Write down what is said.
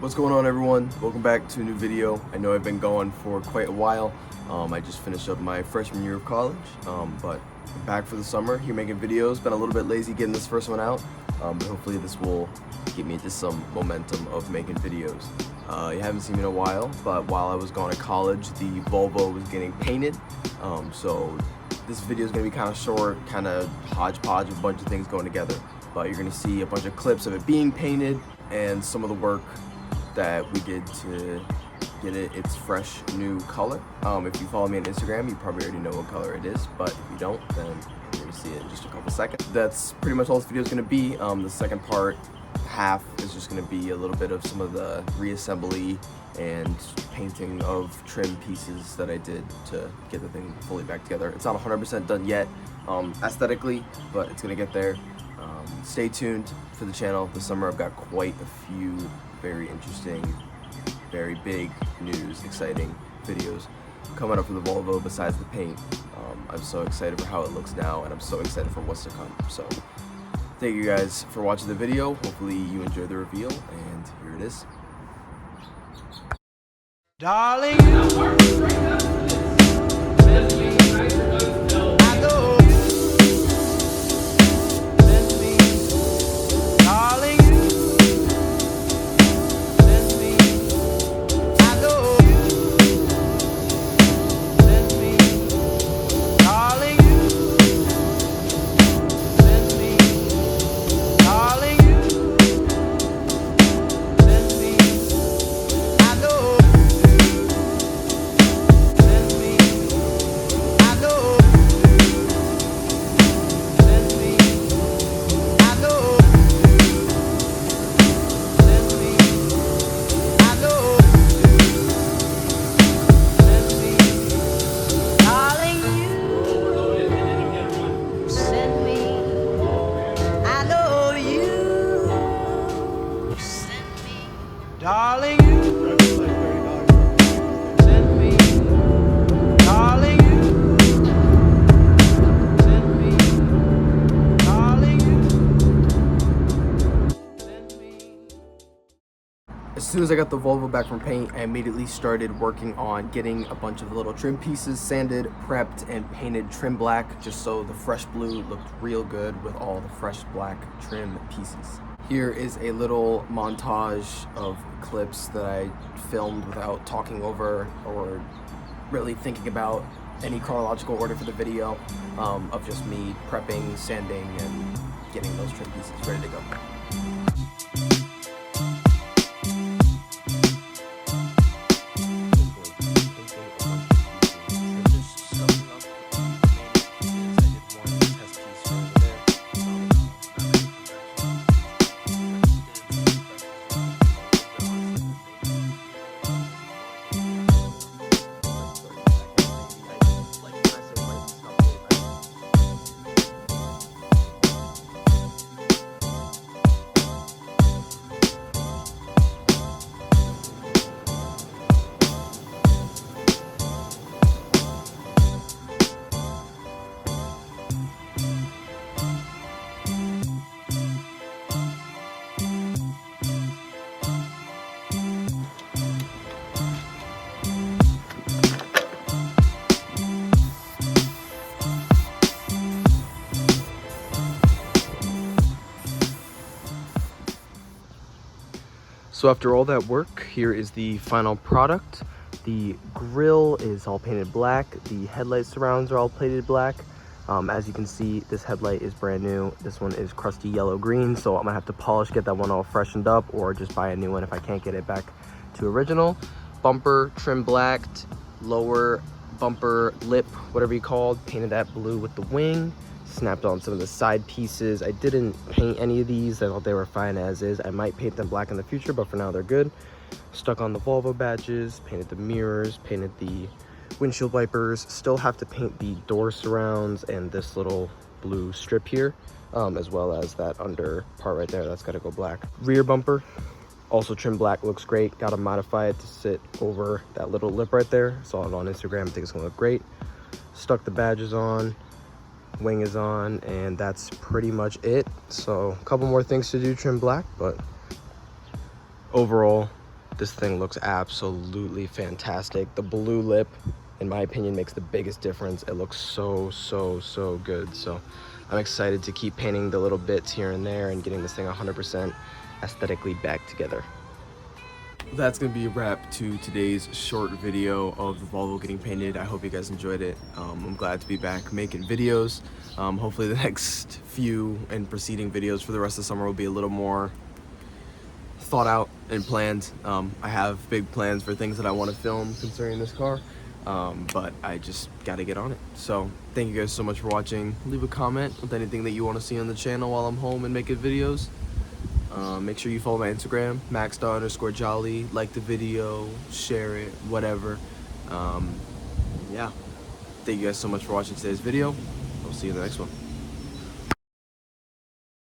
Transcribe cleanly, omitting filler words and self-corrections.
What's going on, everyone? Welcome back to a new video. I know I've been going for quite a while. I just finished up my freshman year of college, but I'm back for the summer here making videos. Been a little bit lazy getting this first one out, but hopefully this will get me into some momentum of making videos. You haven't seen me in a while, but while I was going to college, the Volvo was getting painted, so this video is going to be kind of short, kind of hodgepodge of a bunch of things going together. But you're going to see a bunch of clips of it being painted and some of the work that we did to get it its fresh new color. If you follow me on Instagram, you probably already know what color it is, but if you don't, then you're going to see it in just a couple seconds. That's pretty much all this video is going to be. The second part, half, is just going to be a little bit of some of the reassembly and painting of trim pieces that I did to get the thing fully back together. It's not 100% done yet aesthetically, but it's going to get there. Stay tuned for the channel. This summer I've got quite a few very interesting, very big news, exciting videos coming up for the Volvo besides the paint. I'm so excited for how it looks now, and I'm so excited for what's to come. So thank you guys for watching the video. Hopefully you enjoy the reveal, and here it is. Darling, darling, you send me, darling, you send me, darling, you send me. As soon as I got the Volvo back from paint, I immediately started working on getting a bunch of little trim pieces sanded, prepped, and painted trim black, just so the fresh blue looked real good with all the fresh black trim pieces. Here is a little montage of clips that I filmed without talking over or really thinking about any chronological order for the video, of just me prepping, sanding, and getting those trim pieces ready to go. So after all that work, here is the final product. The grille is all painted black. The headlight surrounds are all painted black. As you can see, this headlight is brand new. This one is crusty yellow green, so I'm gonna have to polish, get that one all freshened up, or just buy a new one if I can't get it back to original. Bumper trim blacked, lower bumper lip, whatever you called, painted that blue with the wing. Snapped on some of the side pieces. I didn't paint any of these. I thought they were fine as is. I might paint them black in the future, but for now they're good. Stuck on the Volvo badges, painted the mirrors, painted the windshield wipers. Still have to paint the door surrounds and this little blue strip here, as well as that under part right there. That's got to go black. Rear bumper, also trim black, looks great. Got to modify it to sit over that little lip right there. Saw it on Instagram. I think it's gonna look great. Stuck the badges on. Wing is on, and that's pretty much it. So a couple more things to do, trim black, but overall This thing looks absolutely fantastic. The blue lip, in my opinion, makes the biggest difference. It looks so, so, so good. So I'm excited to keep painting the little bits here and there and getting this thing 100% aesthetically back together. That's gonna be a wrap to today's short video of the Volvo getting painted. I hope you guys enjoyed it. I'm glad to be back making videos. Hopefully the next few and preceding videos for the rest of the summer will be a little more thought out and planned. I have big plans for things that I want to film concerning this car, but I just got to get on it. So thank you guys so much for watching. Leave a comment with anything that you want to see on the channel while I'm home and making videos. Make sure you follow my Instagram, max_Jolley. Like the video, share it, whatever. Yeah. Thank you guys so much for watching today's video. I'll see you in the next one.